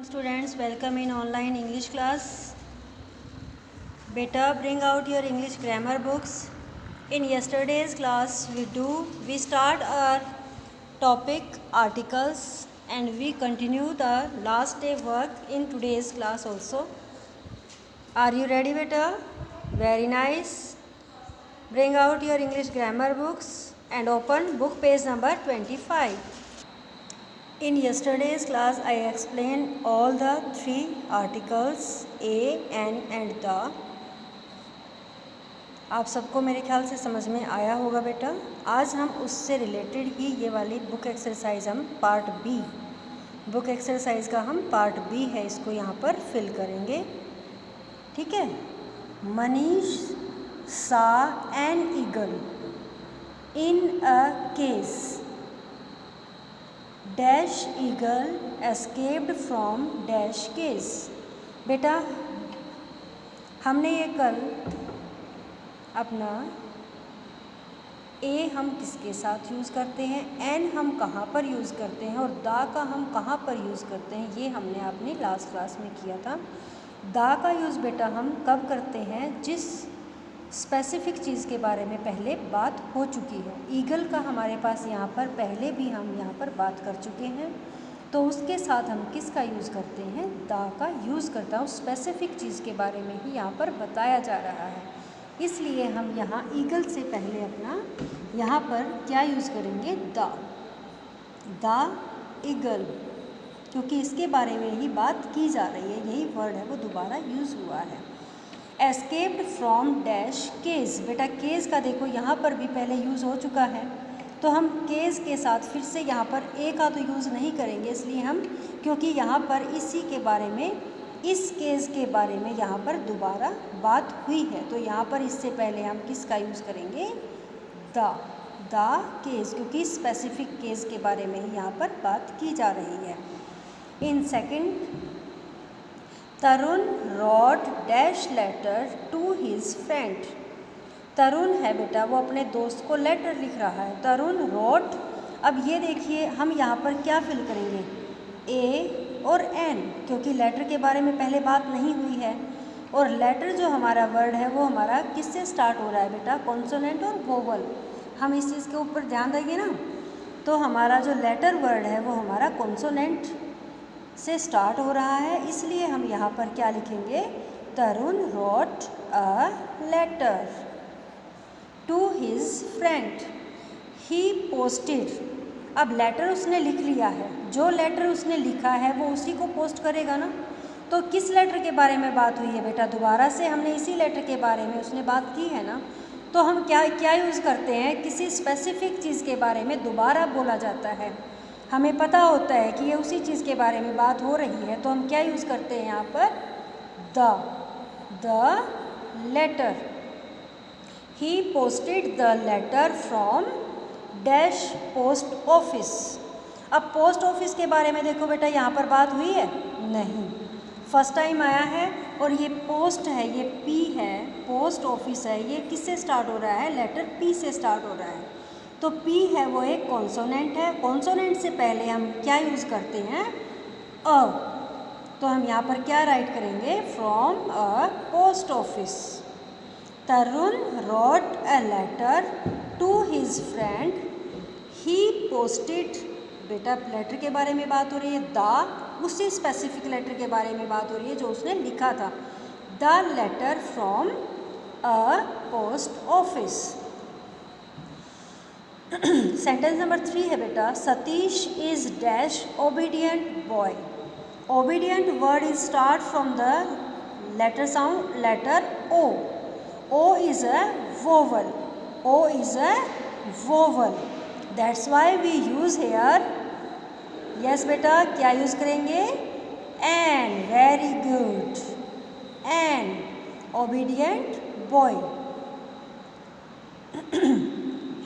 students, welcome in online English class. Beta, bring out your English grammar books. In yesterday's class we start our topic articles and we continue the last day work in today's class also. Are you ready, beta? Very nice. Bring out your English grammar books and open book page number 25. In yesterday's class, I explained all the three articles a, an and the. आप सबको मेरे ख्याल से समझ में आया होगा बेटा। आज हम उससे रिलेटेड ही ये वाली बुक एक्सरसाइज हम पार्ट बी, बुक एक्सरसाइज का हम पार्ट बी है, इसको यहाँ पर फिल करेंगे। ठीक है। मनीष सा an eagle in a case dash eagle escaped from dash case. बेटा हमने ये कल अपना ए हम किसके साथ यूज़ करते हैं, एन हम कहाँ पर यूज़ करते हैं और दा का हम कहाँ पर यूज़ करते हैं, ये हमने अपनी लास्ट क्लास में किया था। दा का यूज़ बेटा हम कब करते हैं, जिस स्पेसिफ़िक चीज़ के बारे में पहले बात हो चुकी है। ईगल का हमारे पास यहाँ पर पहले भी हम यहाँ पर बात कर चुके हैं, तो उसके साथ हम किसका यूज़ करते हैं, दा का यूज़ करता है। उस स्पेसिफ़िक चीज़ के बारे में ही यहाँ पर बताया जा रहा है, इसलिए हम यहाँ ईगल से पहले अपना यहाँ पर क्या यूज़ करेंगे, दा ईगल, क्योंकि इसके बारे में ही बात की जा रही है, यही वर्ड है वो दोबारा यूज़ हुआ है। Escaped from dash case. बेटा केस का देखो यहाँ पर भी पहले यूज़ हो चुका है, तो हम केस के साथ फिर से यहाँ पर ए का तो यूज़ नहीं करेंगे, इसलिए हम, क्योंकि यहाँ पर इसी के बारे में, इस केस के बारे में यहाँ पर दोबारा बात हुई है, तो यहाँ पर इससे पहले हम किसका यूज़ करेंगे, द केस, क्योंकि स्पेसिफिक केस के बारे में ही यहाँ पर बात की जा रही है। In second, Tarun wrote dash letter to his friend. Tarun है बेटा, वो अपने दोस्त को लेटर लिख रहा है, तरुण रॉट। अब ये देखिए हम यहाँ पर क्या फिल करेंगे, ए और एन, क्योंकि लेटर के बारे में पहले बात नहीं हुई है, और लेटर जो हमारा वर्ड है वो हमारा किससे स्टार्ट हो रहा है बेटा, कॉन्सोनेंट और वोवल। हम इस चीज़ के ऊपर ध्यान देंगे ना, तो हमारा जो लेटर वर्ड है वो हमारा कॉन्सोनेंट से स्टार्ट हो रहा है, इसलिए हम यहाँ पर क्या लिखेंगे, Tarun wrote a letter to his friend he posted. अब लेटर उसने लिख लिया है, जो लेटर उसने लिखा है वो उसी को पोस्ट करेगा ना, तो किस लेटर के बारे में बात हुई है बेटा, दोबारा से हमने इसी लेटर के बारे में उसने बात की है ना, तो हम क्या यूज़ करते हैं, किसी स्पेसिफिक चीज़ के बारे में दोबारा बोला जाता है, हमें पता होता है कि ये उसी चीज़ के बारे में बात हो रही है, तो हम क्या यूज़ करते हैं यहाँ पर, the letter. He posted the letter from dash post office. अब पोस्ट ऑफिस के बारे में देखो बेटा, यहाँ पर बात हुई है नहीं, फर्स्ट टाइम आया है, और ये पोस्ट है, ये पी है, पोस्ट ऑफिस है, ये किससे स्टार्ट हो रहा है, लेटर पी से स्टार्ट हो रहा है, तो P है वो एक कॉन्सोनेंट है, कॉन्सोनेंट से पहले हम क्या यूज़ करते हैं, अ, तो हम यहाँ पर क्या राइट करेंगे, from a post office. Tarun wrote a letter to his friend he posted. बेटा लेटर के बारे में बात हो रही है, उसी स्पेसिफिक लेटर के बारे में बात हो रही है जो उसने लिखा था, the letter from a post office. Sentence number 3 है बेटा, Satish is dash obedient boy. Obedient word is start from the letter sound, letter O. O is a vowel, O is a vowel, that's why we use here, yes बेटा क्या use करेंगे, an, very good, an, obedient boy.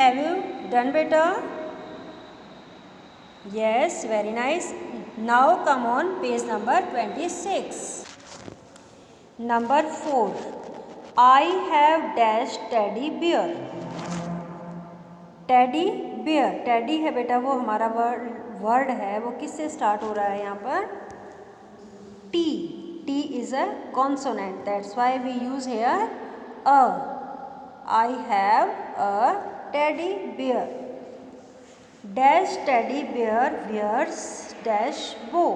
Have you done beta? Yes, very nice. Now come on page number 26. Number 4, I have dash teddy bear. Teddy bear, teddy है बेटा वो हमारा word है, वो किससे स्टार्ट हो रहा है यहाँ पर, T. T is a consonant. That's why we use here a. I have a teddy bear. Dash teddy bear wears dash bow.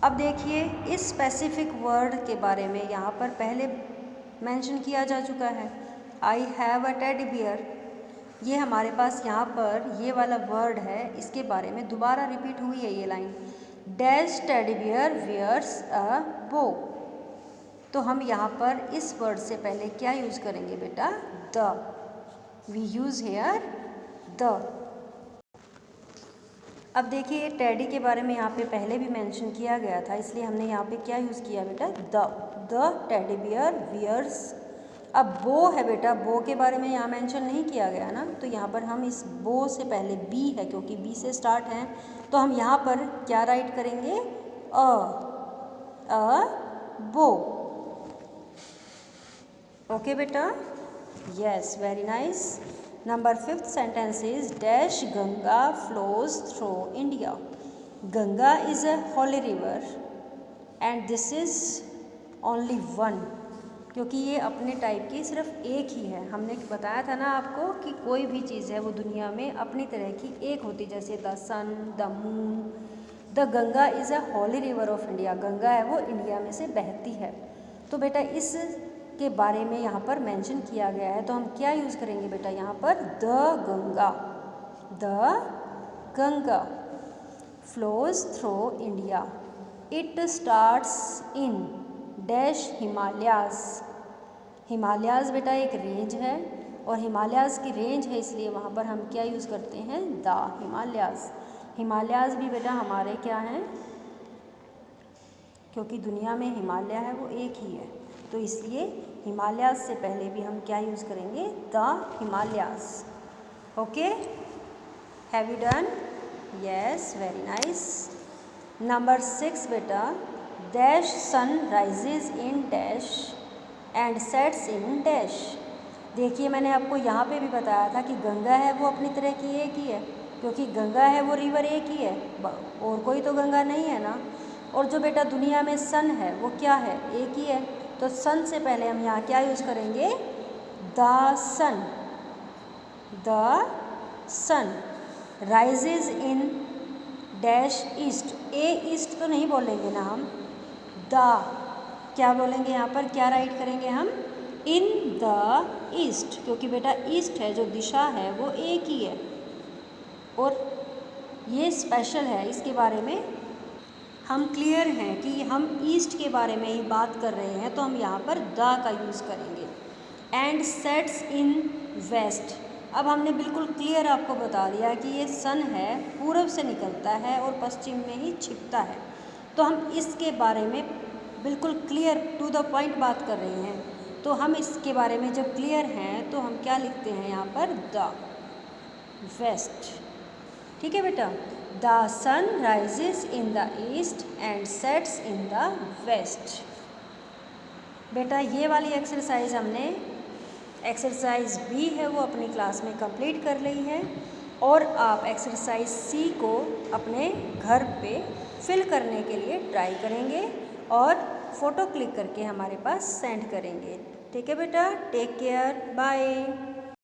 अब देखिए इस स्पेसिफिक वर्ड के बारे में यहाँ पर पहले मेंशन किया जा चुका है। I have a teddy bear. ये हमारे पास यहाँ पर ये वाला वर्ड है, इसके बारे में दोबारा रिपीट हुई है ये line. Dash teddy bear wears a bow. तो हम यहाँ पर इस वर्ड से पहले क्या यूज़ करेंगे बेटा? The. We use here the. अब देखिए टेडी के बारे में यहाँ पे पहले भी मेंशन किया गया था, इसलिए हमने यहाँ पे क्या यूज़ किया बेटा? The teddy bear wears. अब बो है बेटा, बो के बारे में यहाँ मेंशन नहीं किया गया ना, तो यहाँ पर हम इस बो से पहले बी है, क्योंकि बी से स्टार्ट है, तो हम यहाँ पर क्या राइट करेंगे? अ बो। ओके बेटा? Yes, very nice. Number 5th sentence is dash Ganga flows through India. Ganga is a holy river and this is only one, क्योंकि ये अपने टाइप की सिर्फ एक ही है। हमने बताया था ना आपको कि कोई भी चीज़ है वो दुनिया में अपनी तरह की एक होती, जैसे the sun, the moon. The Ganga is a holy river of India. Ganga है वो इंडिया में से बहती है। तो बेटा इस के बारे में यहाँ पर मेंशन किया गया है, तो हम क्या यूज़ करेंगे बेटा यहाँ पर? The Ganga. The Ganga flows through India. It starts in dash Himalayas. Himalayas बेटा एक रेंज है, और हिमालयाज़ की रेंज है, इसलिए वहाँ पर हम क्या यूज़ करते हैं? The Himalayas. हिमालयाज़ भी बेटा हमारे क्या हैं? क्योंकि दुनिया में हिमालय है वो एक ही है, तो इसलिए हिमालयाज़ से पहले भी हम क्या यूज़ करेंगे? The Himalayas. Okay, have you done? Yes, very nice. Number 6 बेटा, dash sun rises in dash and sets in dash. देखिए मैंने आपको यहाँ पे भी बताया था कि गंगा है वो अपनी तरह की एक ही है, क्योंकि गंगा है वो रिवर एक ही है, और कोई तो गंगा नहीं है ना। और जो बेटा दुनिया में सन है वो क्या है? एक ही है। तो सन से पहले हम यहाँ क्या यूज़ करेंगे? The sun. The sun rises in dash east. A east तो नहीं बोलेंगे ना हम, द क्या बोलेंगे यहाँ पर? क्या राइट करेंगे हम? इन द ईस्ट, क्योंकि बेटा ईस्ट है जो दिशा है वो एक ही है, और ये स्पेशल है। इसके बारे में हम क्लियर हैं कि हम ईस्ट के बारे में ही बात कर रहे हैं, तो हम यहाँ पर द का यूज़ करेंगे। And sets in west. अब हमने बिल्कुल क्लियर आपको बता दिया कि ये सन है, पूरब से निकलता है और पश्चिम में ही छिपता है, तो हम इसके बारे में बिल्कुल क्लियर टू द पॉइंट बात कर रहे हैं। तो हम इसके बारे में जब क्लियर हैं तो हम क्या लिखते हैं यहाँ पर? The west. ठीक है बेटा? The sun rises in the east and sets in the west. बेटा ये वाली एक्सरसाइज हमने, एक्सरसाइज बी है वो अपनी क्लास में कंप्लीट कर ली है, और आप एक्सरसाइज सी को अपने घर पे फिल करने के लिए ट्राई करेंगे और फ़ोटो क्लिक करके हमारे पास सेंड करेंगे। ठीक है बेटा? Take care, bye.